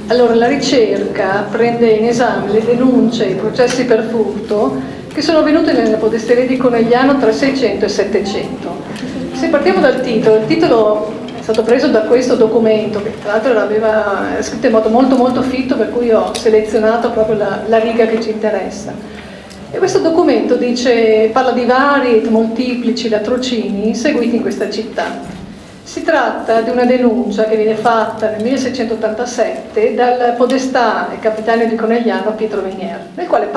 Allora, la ricerca prende in esame le denunce e i processi per furto che sono avvenuti nella podesteria di Conegliano tra 600 e 700. Se partiamo dal titolo, il titolo è stato preso da questo documento, che tra l'altro era scritto in modo molto molto fitto, per cui ho selezionato proprio la riga che ci interessa. E questo documento parla di vari e molteplici latrocini seguiti in questa città. Si tratta di una denuncia che viene fatta nel 1687 dal podestà e capitano di Conegliano Pietro Venier, nel quale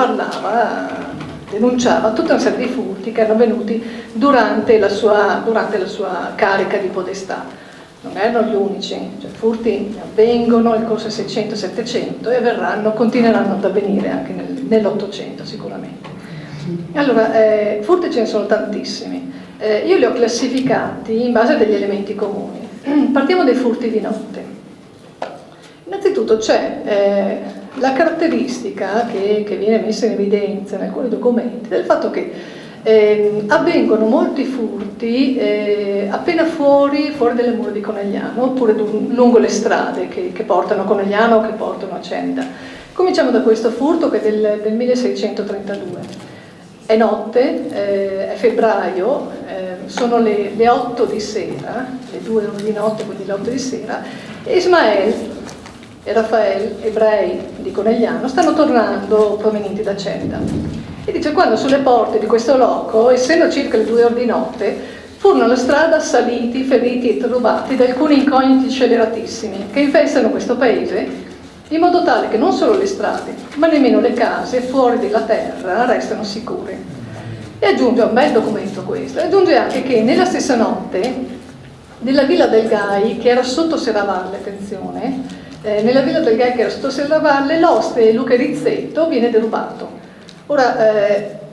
denunciava tutta una serie di furti che erano avvenuti durante la sua carica di podestà. Non erano gli unici, cioè furti avvengono nel corso del 600-700 e continueranno ad avvenire anche nell'800 sicuramente. Allora, furti ce ne sono tantissimi. Io li ho classificati in base a degli elementi comuni. Partiamo dai furti di notte. Innanzitutto c'è la caratteristica che viene messa in evidenza in alcuni documenti del fatto che avvengono molti furti appena fuori delle mura di Conegliano, oppure lungo le strade che portano a Conegliano o che portano a Cenda. Cominciamo da questo furto che è del 1632. È notte, è febbraio, sono le 8 di sera, le 2 ore di notte, quindi le 8 di sera, e Ismael e Raffaele, ebrei di Conegliano, stanno tornando provenienti da Cenda. E dice: quando sulle porte di questo loco, essendo circa le 2 ore di notte, furono alla strada assaliti, feriti e rubati da alcuni incogniti scelleratissimi che infestano questo paese, in modo tale che non solo le strade, ma nemmeno le case fuori della terra restano sicure. E aggiunge, un bel documento questo, aggiunge anche che nella stessa notte, nella villa del Gai, che era sotto Serravalle, attenzione, nella villa del Gai che era sotto Serravalle, l'oste Luca Rizzetto viene derubato. Ora,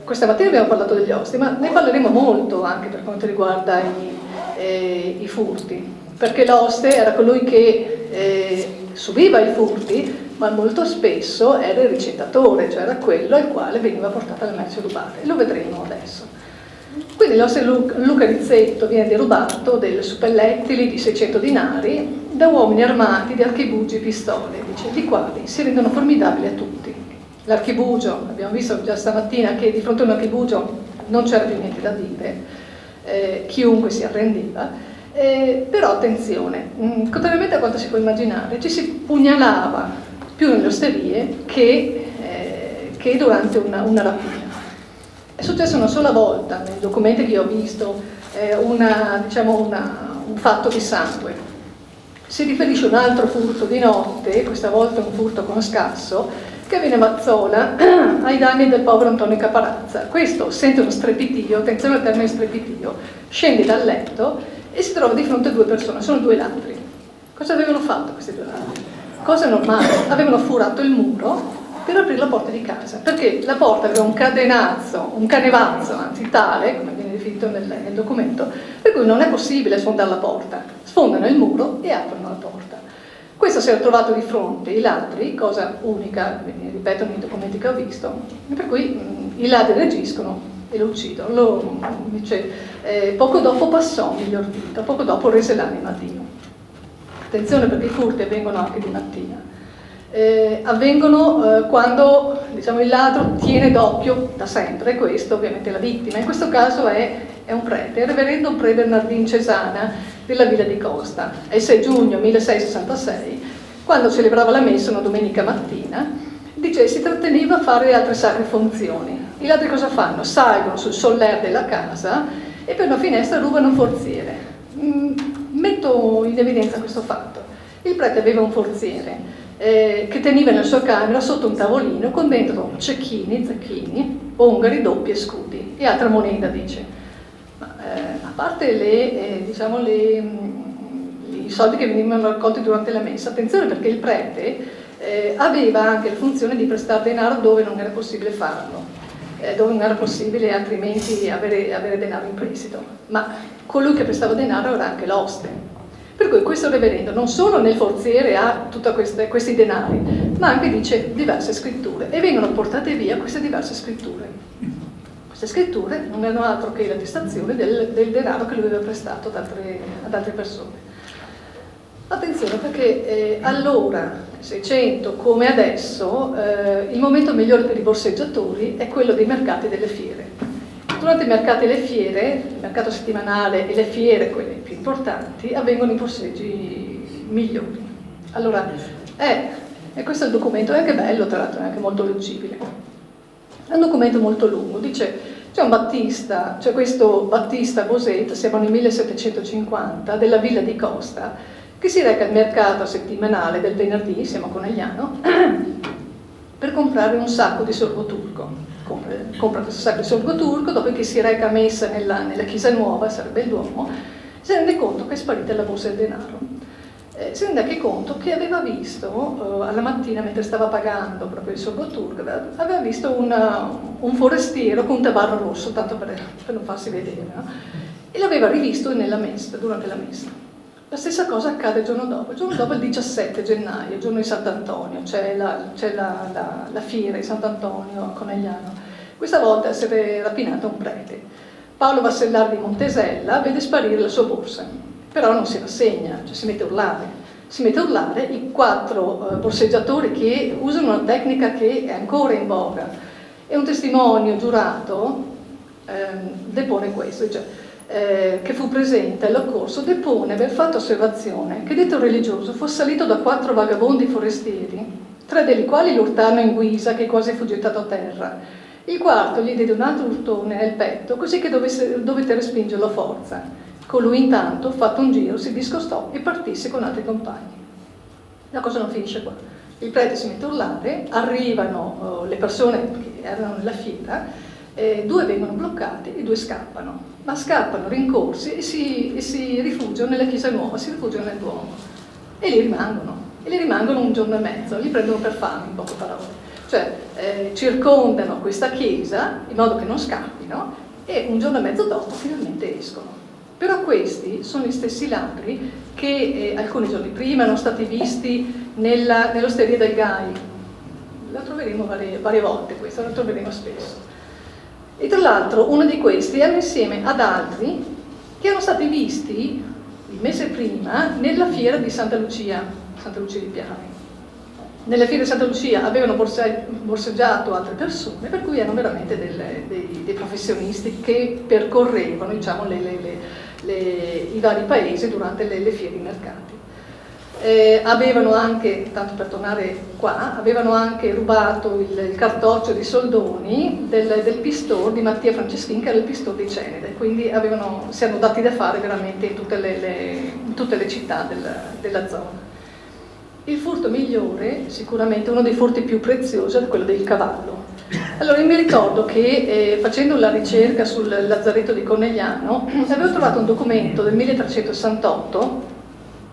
questa mattina abbiamo parlato degli osti, ma ne parleremo molto anche per quanto riguarda i furti, perché l'oste era colui che subiva i furti, ma molto spesso era il ricettatore, cioè era quello al quale veniva portata la merce rubata, e lo vedremo adesso. Quindi l'oste Luca Rizzetto viene derubato dei suppellettili di 600 dinari da uomini armati di archibugi e pistole, dice, di quali si rendono formidabili a tutti. L'archibugio, abbiamo visto già stamattina che di fronte a un archibugio non c'era più niente da dire, chiunque si arrendeva. Però attenzione, contrariamente a quanto si può immaginare, ci si pugnalava più nelle osterie che durante una rapina. È successo una sola volta nei documenti che io ho visto un fatto di sangue. Si riferisce a un altro furto di notte, questa volta un furto con scasso, che avviene a Mazzola ai danni del povero Antonio Caparazza. Questo sente uno strepitio, attenzione al termine strepitio, scende dal letto e si trova di fronte a 2 persone, sono 2 ladri. Cosa avevano fatto questi 2 ladri? Cosa normale, avevano furato il muro per aprire la porta di casa, perché la porta aveva un canevazzo, anzi tale, come viene definito nel documento, per cui non è possibile sfondare la porta. Sfondano il muro e aprono la porta. Questo si era trovato di fronte i ladri, cosa unica, ripetono i documenti che ho visto, per cui i ladri reagiscono e lo uccidono. Poco dopo passò, miglior dito, poco dopo rese l'anima a Dio. Attenzione, perché i furti avvengono anche di mattina. Avvengono quando il ladro tiene d'occhio da sempre, questo ovviamente la vittima. In questo caso è un prete, il reverendo pre Bernardin Cesana della Villa di Costa. È il 6 giugno 1666, quando celebrava la messa una domenica mattina, dice si tratteneva a fare altre sacre funzioni. I ladri cosa fanno? Salgono sul soller della casa e per una finestra rubano un forziere. Metto in evidenza questo fatto. Il prete aveva un forziere che teneva nella sua camera sotto un tavolino con dentro cecchini, zecchini, ongari, doppi e scudi e altra moneta, dice. Ma a parte i soldi che venivano raccolti durante la messa, attenzione, perché il prete aveva anche la funzione di prestare denaro dove non era possibile farlo, dove non era possibile altrimenti avere denaro in prestito, ma colui che prestava denaro era anche l'oste. Per cui questo reverendo non solo nel forziere ha tutti questi denari, ma anche dice diverse scritture, e vengono portate via queste diverse scritture. Queste scritture non erano altro che l'attestazione del denaro che lui aveva prestato ad altre persone. Attenzione, perché allora 600 come adesso, il momento migliore per i borseggiatori è quello dei mercati e delle fiere. Durante i mercati e le fiere, il mercato settimanale e le fiere, quelle più importanti, avvengono i borseggi migliori. Allora, e questo è il documento, è anche bello, tra l'altro, è anche molto leggibile. È un documento molto lungo, dice c'è un Battista, c'è questo Battista Boset, siamo nel 1750, della Villa di Costa, che si reca al mercato settimanale del venerdì, siamo a Conegliano, per comprare un sacco di sorgo turco. Compra questo sacco di sorgo turco, dopo che si reca a messa nella chiesa nuova, sarebbe il Duomo, si rende conto che è sparita la borsa del denaro. Si rende anche conto che aveva visto, alla mattina mentre stava pagando proprio il sorgo turco, aveva visto un forestiero con un tabarro rosso, tanto per non farsi vedere, no? E l'aveva rivisto nella messa, durante la messa. La stessa cosa accade il giorno dopo. Il giorno dopo, il 17 gennaio, il giorno di Sant'Antonio, c'è la fiera di Sant'Antonio a Conegliano. Questa volta è stato rapinato un prete. Paolo Vasellari di Montesella vede sparire la sua borsa. Però non si rassegna, cioè si mette a urlare. Si mette a urlare, i 4 borseggiatori che usano una tecnica che è ancora in voga, e un testimonio giurato depone questo, cioè, che fu presente all'occorso, depone aver fatto osservazione che detto religioso fu assalito da 4 vagabondi forestieri, 3 dei quali lo urtarono in guisa che quasi fu gettato a terra. Il quarto gli diede un altro urtone nel petto, così che dovette respingerlo a forza. Colui intanto, fatto un giro, si discostò e partisse con altri compagni. La cosa non finisce qua. Il prete si mette a urlare, arrivano le persone che erano nella fiera, 2 vengono bloccati e 2 scappano. Ma scappano rincorsi e si rifugiano nella chiesa nuova, si rifugiano nel Duomo. E lì rimangono un giorno e mezzo, li prendono per fame, in poche parole. Cioè, circondano questa chiesa in modo che non scappino e un giorno e mezzo dopo finalmente escono. Però questi sono gli stessi ladri che alcuni giorni prima erano stati visti nell'osteria del Gai. La troveremo varie volte, questa la troveremo spesso. E tra l'altro uno di questi era insieme ad altri che erano stati visti il mese prima nella fiera di Santa Lucia di Piave. Nella fiera di Santa Lucia avevano borseggiato altre persone, per cui erano veramente dei professionisti che percorrevano, diciamo, i vari paesi durante le fiere di mercati. Avevano anche, tanto per tornare qua, avevano anche rubato il cartoccio di soldoni del pistore di Mattia Franceschin, che era il pistore di Cenede, quindi si erano dati da fare veramente in tutte le città della zona. Il furto migliore, sicuramente uno dei furti più preziosi, è quello del cavallo. Allora, io mi ricordo che facendo la ricerca sul lazzaretto di Conegliano avevo trovato un documento del 1368,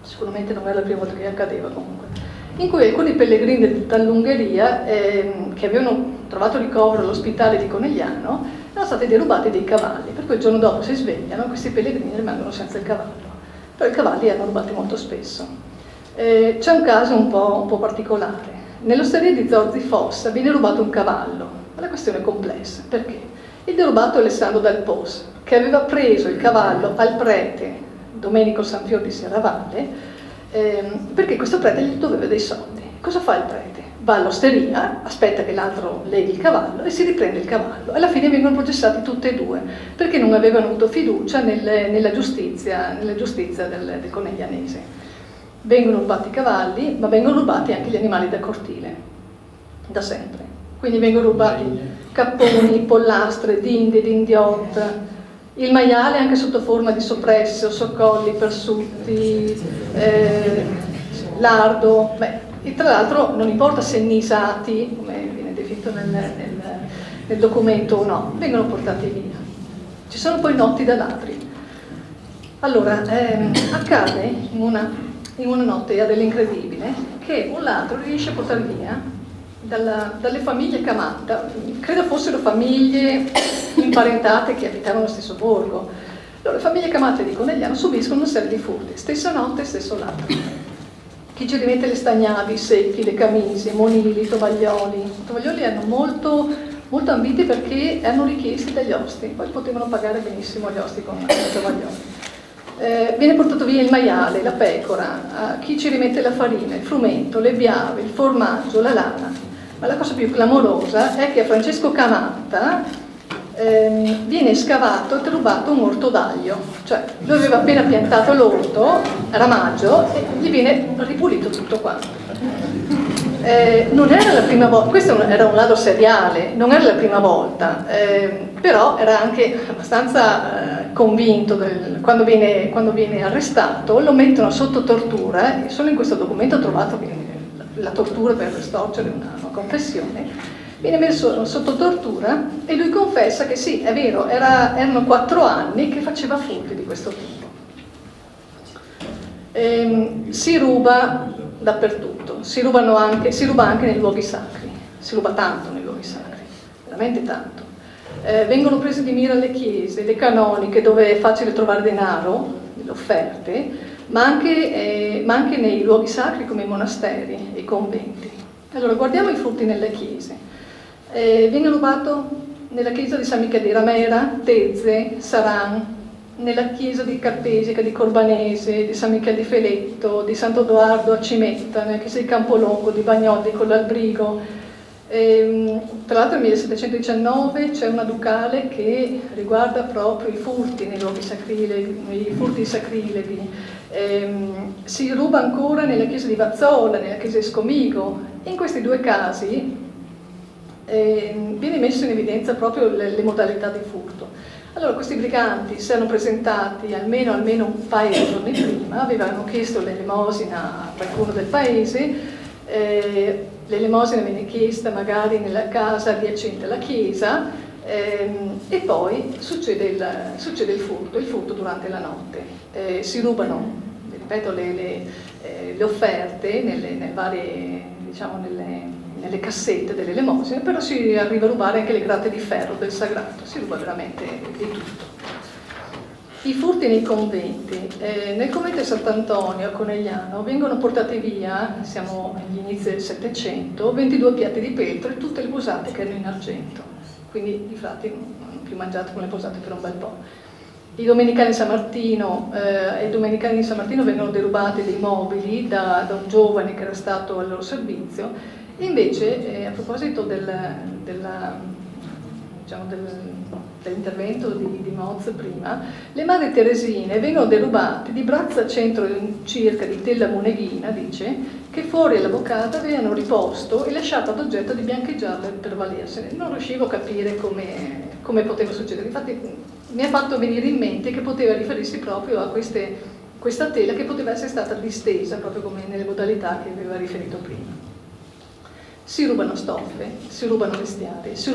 sicuramente non era la prima volta che accadeva comunque, in cui alcuni pellegrini dall'Ungheria che avevano trovato ricovero all'ospedale di Conegliano erano stati derubati dei cavalli, per cui il giorno dopo si svegliano e questi pellegrini rimangono senza il cavallo. Però i cavalli erano rubati molto spesso. C'è un caso un po' particolare. Nell'osteria di Zorzi Fossa viene rubato un cavallo, ma la questione è complessa. Perché? Il derubato è Alessandro Dal Pos, che aveva preso il cavallo al prete Domenico Sanfior di Serravalle, perché questo prete gli doveva dei soldi. Cosa fa il prete? Va all'osteria, aspetta che l'altro leghi il cavallo e si riprende il cavallo. Alla fine vengono processati tutti e 2, perché non avevano avuto fiducia nella giustizia del coneglianese. Vengono rubati i cavalli, ma vengono rubati anche gli animali da cortile, da sempre. Quindi vengono rubati capponi, pollastre, dinde, dindiot, il maiale anche sotto forma di soppresse, soccolli, persutti, lardo. E tra l'altro non importa se nisati, come viene definito nel documento o no, vengono portati via. Ci sono poi notti da ladri. Allora, accade in una notte dell'incredibile che un ladro riesce a portare via dalle famiglie Camatta, credo fossero famiglie imparentate che abitavano nello stesso borgo. Allora, le famiglie Camatta di Conegliano subiscono una serie di furti, stessa notte, stesso ladro. Chi ci rimette le stagnavi, i secchi, le camicie, i monili, i tovaglioli. I tovaglioli erano molto ambiti perché erano richiesti dagli osti, poi potevano pagare benissimo gli osti con i tovaglioli. viene portato via il maiale, la pecora, chi ci rimette la farina, il frumento, le biave, il formaggio, la lana. Ma la cosa più clamorosa è che a Francesco Camatta viene scavato e rubato un orto d'aglio, cioè lui aveva appena piantato l'orto, era maggio, e gli viene ripulito tutto quanto. Non era la prima volta, questo era un ladro seriale, non era la prima volta, però era anche abbastanza convinto quando viene arrestato, lo mettono sotto tortura, e solo in questo documento ho trovato la tortura per storcere una confessione. Viene messo sotto tortura e lui confessa che sì, è vero, erano 4 anni che faceva furti di questo tipo. Si ruba dappertutto, si ruba anche nei luoghi sacri, si ruba tanto nei luoghi sacri, veramente tanto. Vengono prese di mira le chiese, le canoniche, dove è facile trovare denaro, le offerte, ma anche nei luoghi sacri come i monasteri e i conventi. Allora, guardiamo i furti nelle chiese. Viene rubato nella chiesa di San Michele di Ramera, Tezze, Saran, nella chiesa di Carpesica, di Corbanese, di San Michele di Feletto, di Sant'Odoardo a Cimetta, nella chiesa di Campolongo, di Bagnoli con l'Albrigo. Tra l'altro nel 1719 c'è una ducale che riguarda proprio i furti nei luoghi sacrilegi, i furti sacrilegi. Si ruba ancora nella chiesa di Vazzola, nella chiesa di Scomigo. In questi 2 casi viene messo in evidenza proprio le modalità di furto. Allora, questi briganti si erano presentati almeno un paio di giorni prima, avevano chiesto l'elemosina a qualcuno del paese, l'elemosina viene chiesta magari nella casa adiacente alla chiesa, e poi succede il furto durante la notte. Si rubano, ripeto, le offerte nelle varie, diciamo, nelle cassette delle elemosine, però si arriva a rubare anche le grate di ferro del sagrato, si ruba veramente di tutto. I furti nei conventi. Nel convento di Sant'Antonio a Conegliano vengono portati via, siamo agli inizi del Settecento, 22 piatti di peltre e tutte le posate che erano in argento, quindi i frati non hanno più mangiato con le posate per un bel po'. I domenicani di San Martino vengono derubati dei mobili da un giovane che era stato al loro servizio. E invece, a proposito dell'intervento di Moz prima, le madri teresine vengono derubate di braccia a centro circa di tela muneghina, dice, che fuori alla boccata avevano riposto e lasciato ad oggetto di biancheggiarle per valersene. Non riuscivo a capire come poteva succedere, infatti mi ha fatto venire in mente che poteva riferirsi proprio a questa tela che poteva essere stata distesa, proprio come nelle modalità che aveva riferito prima. Si rubano stoffe, si rubano vestiari, si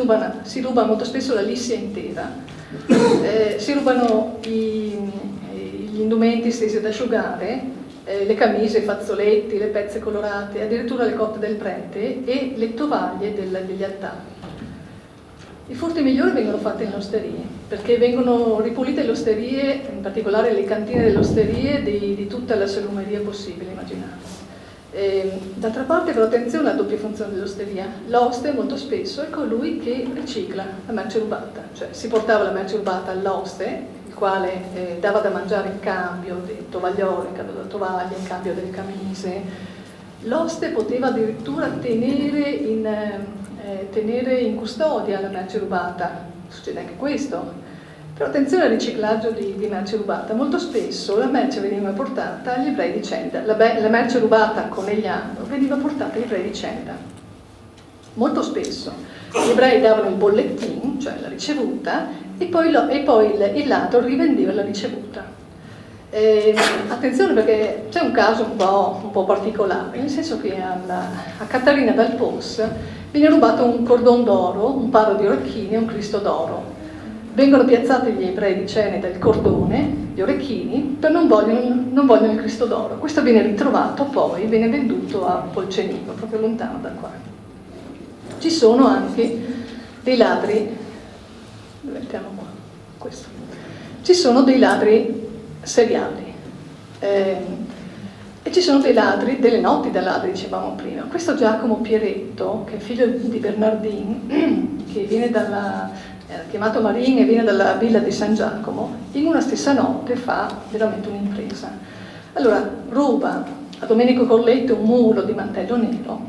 ruba molto spesso la lissia intera, si rubano gli indumenti stesi ad asciugare, le camicie, i fazzoletti, le pezze colorate, addirittura le cotte del prete e le tovaglie degli altari. I furti migliori vengono fatti in osterie, perché vengono ripulite le osterie, in particolare le cantine delle osterie di tutta la salumeria possibile, immaginate. D'altra parte, però, attenzione alla doppia funzione dell'osteria. L'oste molto spesso è colui che ricicla la merce rubata, cioè si portava la merce rubata all'oste, il quale dava da mangiare in cambio dei tovaglioli, in cambio della tovaglia, in cambio delle camicie. L'oste poteva addirittura tenere in custodia la merce rubata, succede anche questo. Però attenzione al riciclaggio di merce rubata. Molto spesso la merce veniva portata agli ebrei di Cenda, la merce rubata a Conegliano veniva portata agli ebrei di Cenda. Molto spesso gli ebrei davano il bollettino, cioè la ricevuta, e poi il ladro rivendeva la ricevuta. Attenzione, perché c'è un caso un po' particolare, nel senso che a Caterina dal Pos viene rubato un cordon d'oro, un paro di orecchini e un Cristo d'oro. Vengono piazzati gli ebrei di Ceneda il cordone, gli orecchini, per non vogliono il Cristo d'oro. Questo viene ritrovato poi, viene venduto a Polcenico, proprio lontano da qua. Ci sono anche dei ladri, mettiamo qua, questo. Ci sono dei ladri seriali e ci sono dei ladri, delle notti da ladri, dicevamo prima. Questo Giacomo Pieretto, che è figlio di Bernardin, che viene era chiamato Marin e viene dalla villa di San Giacomo, in una stessa notte fa veramente un'impresa. Allora ruba a Domenico Colletto un mulo di mantello nero,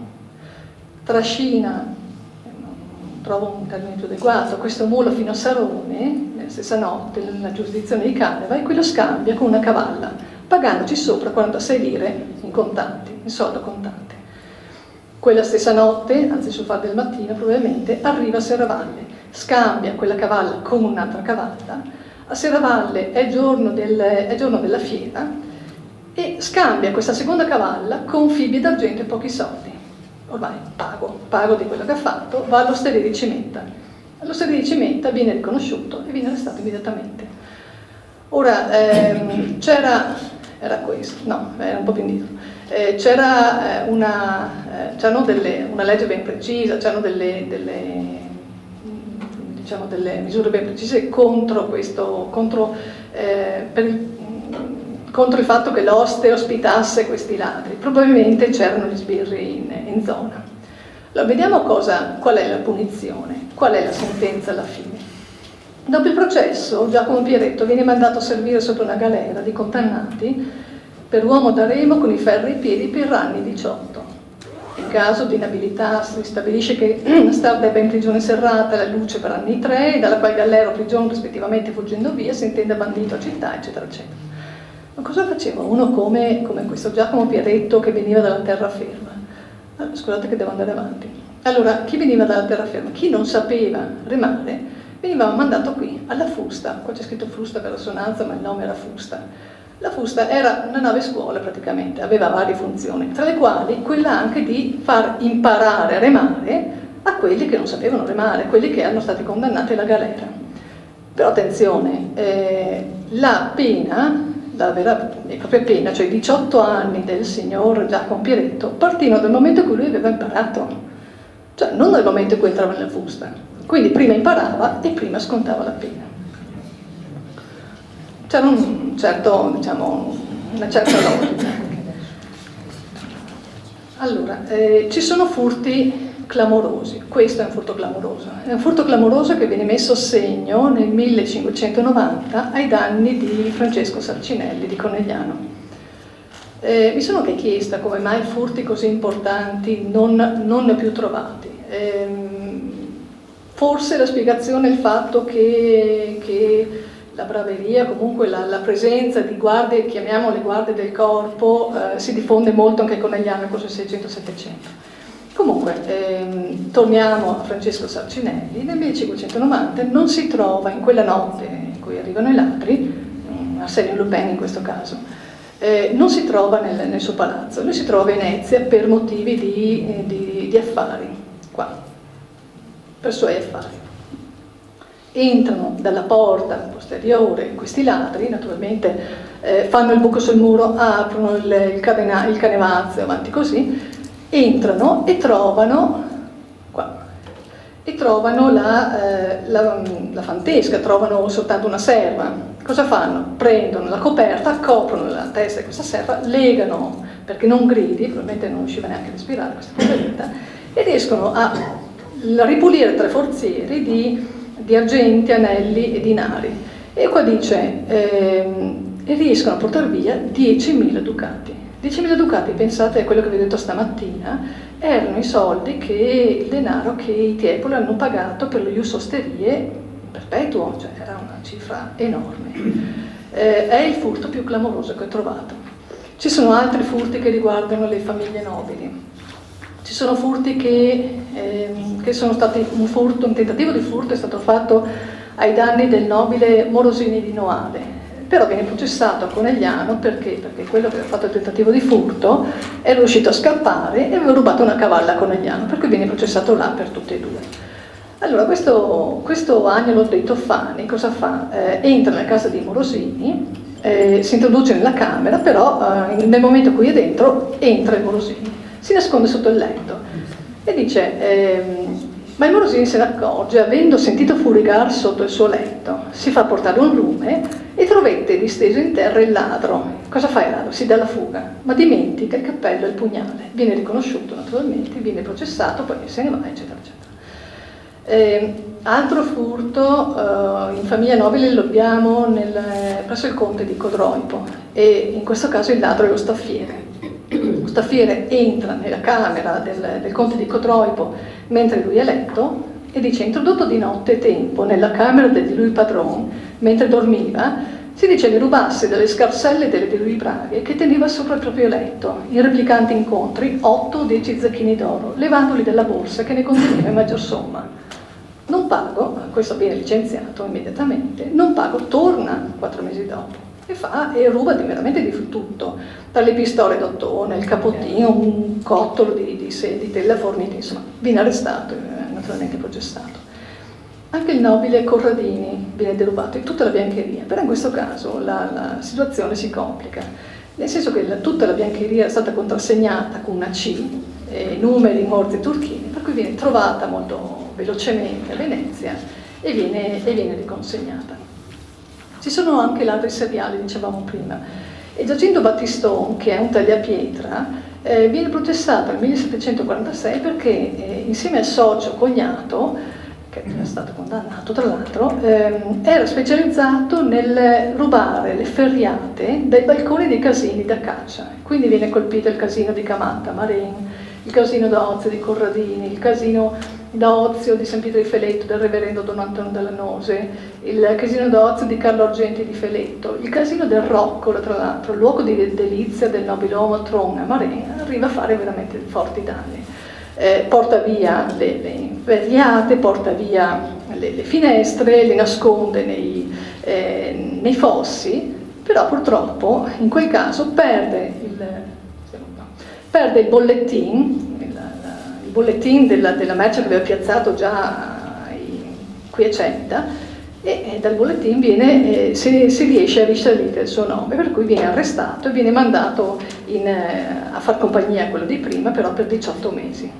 trascina, non trovo un termine più adeguato, questo mulo fino a Sarone, nella stessa notte, nella giurisdizione di Caneva, e qui lo scambia con una cavalla, pagandoci sopra 46 lire in contanti, in soldo contante. Quella stessa notte, anzi sul far del mattino probabilmente, arriva a Serravalle, scambia quella cavalla con un'altra cavalla, a Serravalle è giorno della fiera, e scambia questa seconda cavalla con fibbie d'argento e pochi soldi. Ormai pago di quello che ha fatto, va all'osteria di Cimetta. All'osteria di Cimetta viene riconosciuto e viene arrestato immediatamente. Ora, era questo, no, era un po' più indietro. C'era una legge ben precisa, c'erano delle misure ben precise contro il fatto che l'oste ospitasse questi ladri. Probabilmente c'erano gli sbirri in zona. Allora, vediamo qual è la punizione, qual è la sentenza alla fine. Dopo il processo, Giacomo Pieretto viene mandato a servire sotto una galera di condannati per uomo da remo con i ferri ai piedi per anni 18. In caso di inabilità si stabilisce che Star debba in prigione serrata la luce per anni 3, dalla quale galera o prigione rispettivamente fuggendo via si intende bandito a città, eccetera, eccetera. Ma cosa faceva uno come questo Giacomo Pieretto che veniva dalla terraferma? Scusate che devo andare avanti. Allora, chi veniva dalla terraferma? Chi non sapeva remare veniva mandato qui, alla Fusta. Qua c'è scritto Frusta per assonanza, ma il nome era Fusta. La Fusta era una nave scuola praticamente, aveva varie funzioni, tra le quali quella anche di far imparare a remare a quelli che non sapevano remare, quelli che erano stati condannati alla galera. Però attenzione, la pena, la vera e propria pena, cioè i 18 anni del signor Giacomo Pieretto, partivano dal momento in cui lui aveva imparato, cioè non dal momento in cui entrava nella Fusta. Quindi prima imparava e prima scontava la pena. C'era una certa logica. Allora, ci sono furti clamorosi, questo è un furto clamoroso che viene messo a segno nel 1590 ai danni di Francesco Sarcinelli di Conegliano. Mi sono anche chiesta come mai furti così importanti non ne ho più trovati. Forse la spiegazione è il fatto che la braveria, comunque la presenza di guardie, chiamiamole guardie del corpo, si diffonde molto anche con negli anni, forse 600-700. Comunque, torniamo a Francesco Sarcinelli. Nel 1590 non si trova, in quella notte in cui arrivano i ladri, Arsenio Lupin in questo caso, non si trova nel suo palazzo, lui si trova a Venezia per motivi di affari, qua, per suoi affari. Entrano dalla porta posteriore questi ladri, naturalmente fanno il buco sul muro, aprono il canevazzo, avanti così, entrano e trovano la fantesca, trovano soltanto una serva. Cosa fanno? Prendono la coperta, coprono la testa di questa serva, legano perché non gridi, probabilmente non riusciva neanche a respirare questa poveretta, e riescono a ripulire 3 forzieri di argenti, anelli e dinari. E qua dice, e riescono a portare via 10.000 ducati. 10.000 ducati, pensate a quello che vi ho detto stamattina, erano i soldi il denaro che i Tiepoli hanno pagato per lo ius osterie perpetuo, cioè era una cifra enorme. È il furto più clamoroso che ho trovato. Ci sono altri furti che riguardano le famiglie nobili. Ci sono furti che sono stati un tentativo di furto è stato fatto ai danni del nobile Morosini di Noale, però viene processato a Conegliano perché quello che aveva fatto il tentativo di furto è riuscito a scappare e aveva rubato una cavalla a Conegliano, per cui viene processato là per tutti e due. Allora questo Agnolo dei Toffani cosa fa? Entra nella casa di Morosini, si introduce nella camera, però nel momento in cui è dentro entra il Morosini, si nasconde sotto il letto e dice ma il Morosini se ne accorge, avendo sentito furigar sotto il suo letto, si fa portare un lume e trovette disteso in terra il ladro. Cosa fa il ladro? Si dà la fuga, ma dimentica il cappello e il pugnale. Viene riconosciuto naturalmente, viene processato, poi se ne va, eccetera, eccetera. Altro furto in famiglia nobile lo abbiamo presso il conte di Codroipo, e in questo caso il ladro è lo staffiere. Lo staffiere entra nella camera del conte di Codroipo mentre lui è a letto e dice: introdotto di notte tempo nella camera di lui padron mentre dormiva, si dice che rubasse delle scarselle di lui Braghe che teneva sopra il proprio letto, in replicanti incontri 8 o 10 zecchini d'oro, levandoli dalla borsa che ne conteneva in maggior somma. Non pago, questo viene licenziato immediatamente, non pago, torna 4 mesi dopo e ruba veramente di tutto, dalle pistole d'ottone, il capottino, un cottolo di tela fornita, insomma, viene arrestato e naturalmente processato. Anche il nobile Corradini viene derubato e tutta la biancheria, però in questo caso la situazione si complica, nel senso che tutta la biancheria è stata contrassegnata con una C, numeri, morti turchini, per cui viene trovata molto velocemente a Venezia e viene riconsegnata. Ci sono anche ladri seriali, dicevamo prima, e Giacinto Battiston, che è un tagliapietra, viene processato nel 1746 perché insieme al socio cognato, che è stato condannato tra l'altro, era specializzato nel rubare le ferriate dai balconi dei casini da caccia. Quindi viene colpito il casino di Camatta, Marin, il casino d'Ozio di Corradini, il casino d'Ozio di San Pietro di Feletto del reverendo Don Antonio della Nose, il casino d'Ozio di Carlo Argenti di Feletto, il casino del Roccolo, tra l'altro, luogo di delizia del nobiluomo Tron a Marin, arriva a fare veramente forti danni. Porta via le ferriate, porta via le finestre, le nasconde nei fossi, però purtroppo in quel caso perde il bollettin della merce che aveva piazzato già qui a Centa, e dal bollettin si riesce a risalire il suo nome, per cui viene arrestato e viene mandato a far compagnia a quello di prima, però per 18 mesi.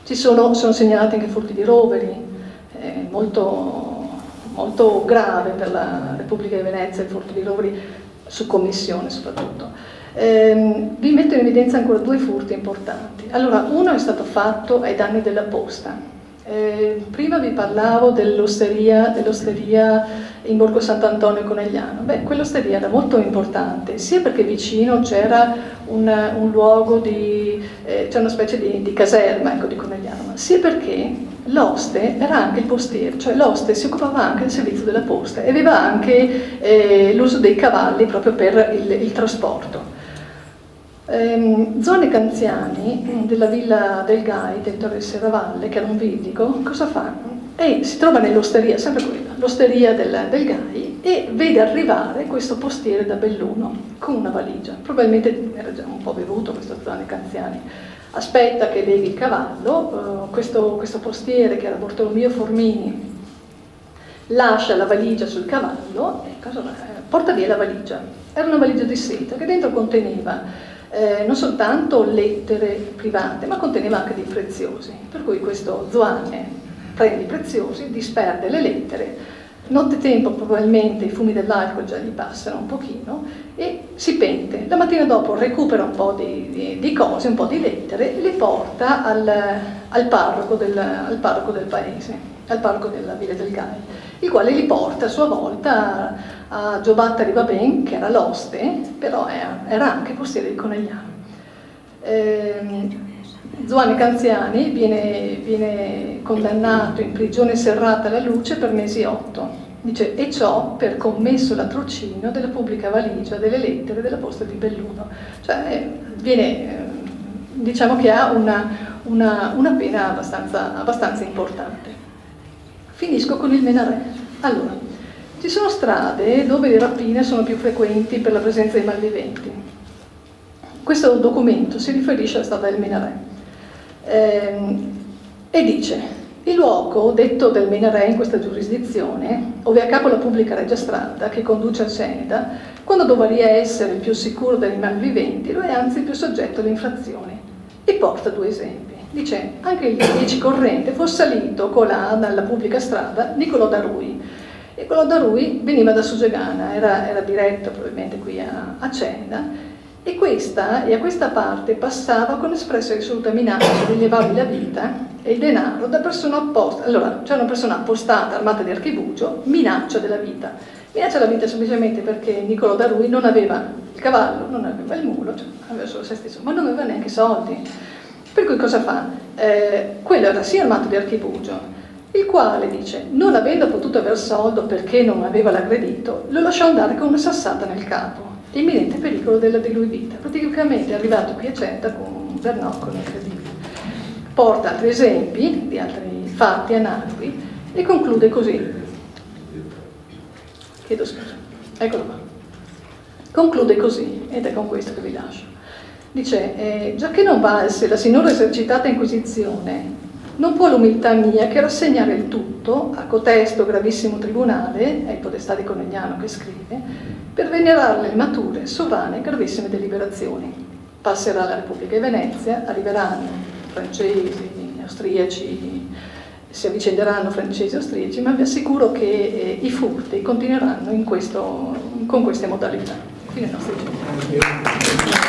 Sono segnalati anche furti di roveri, molto, molto grave per la Repubblica di Venezia, il furto di roveri su commissione soprattutto. Vi metto in evidenza ancora 2 furti importanti. Allora, uno è stato fatto ai danni della posta. Prima vi parlavo dell'osteria in Borgo Sant'Antonio Conegliano. Beh, quell'osteria era molto importante, sia perché vicino c'era un luogo c'è una specie di caserma, ecco, di Conegliano, ma sia perché l'oste era anche il postiere, cioè l'oste si occupava anche del servizio della posta e aveva anche l'uso dei cavalli proprio per il trasporto. Zuanni Canziani della villa del Gai, del Torre Serravalle, che era un vindico, cosa fa? Si trova nell'osteria, sempre quella, l'osteria del Gai, e vede arrivare questo postiere da Belluno con una valigia. Probabilmente era già un po' bevuto questo Zuanni Canziani. Aspetta che leghi il cavallo, questo postiere, che era Bartolomeo Formini, lascia la valigia sul cavallo e porta via la valigia. Era una valigia di seta che dentro conteneva non soltanto lettere private, ma conteneva anche dei preziosi, per cui questo Zuanne prende i preziosi, disperde le lettere, nottetempo probabilmente i fumi dell'alcol già gli passano un pochino e si pente. La mattina dopo recupera un po' di cose, un po' di lettere, e le porta al parroco del paese, al parroco della Villa del Gai, il quale li porta a sua volta a Giobatta Rivaben, che era l'oste, però era anche postiere di Conegliano. Zuanni Canziani viene condannato in prigione serrata alla luce per mesi 8. Dice: e ciò per commesso latrocinio della pubblica valigia delle lettere della posta di Belluno. Cioè diciamo che ha una pena abbastanza importante. Finisco con il Menarè. Allora, ci sono strade dove le rapine sono più frequenti per la presenza di malviventi. Questo documento si riferisce alla strada del Menarè e dice: il luogo detto del Menarè in questa giurisdizione, ove a capo la pubblica regia strada che conduce a Ceneda, quando dovrebbe essere il più sicuro dei malviventi, lo è anzi il più soggetto alle infrazioni. E porta 2 esempi. Dice: anche il 10 corrente fu salito colà dalla pubblica strada Niccolò da Rui. Niccolò da Rui veniva da Susegana, era diretto probabilmente qui a Ceneda, e a questa parte passava con espressa e risoluta minaccia di levargli la vita e il denaro da persona opposta. Allora, c'è una persona appostata, armata di archibugio, minaccia della vita. Minaccia della vita semplicemente perché Niccolò da Rui non aveva il cavallo, non aveva il mulo, cioè aveva solo se stesso, ma non aveva neanche soldi. Per cui cosa fa? Quello era sì armato di archibugio, il quale dice, non avendo potuto aver soldo perché non aveva l'aggredito, lo lasciò andare con una sassata nel capo, imminente pericolo della di lui vita. Praticamente è arrivato qui a Piacenza con un bernoccolo incredibile. Porta altri esempi di altri fatti analoghi e conclude così. Chiedo scusa, eccolo qua. Conclude così, ed è con questo che vi lascio. Dice, già che non valse la sinora esercitata Inquisizione, non può l'umiltà mia che rassegnare il tutto a cotesto gravissimo tribunale, è il Podestà di Conegliano che scrive, per venerare le mature, sovrane e gravissime deliberazioni. Passerà la Repubblica di Venezia, arriveranno francesi, austriaci, si avvicenderanno francesi e austriaci, ma vi assicuro che i furti continueranno con queste modalità. Fine nostri giorni.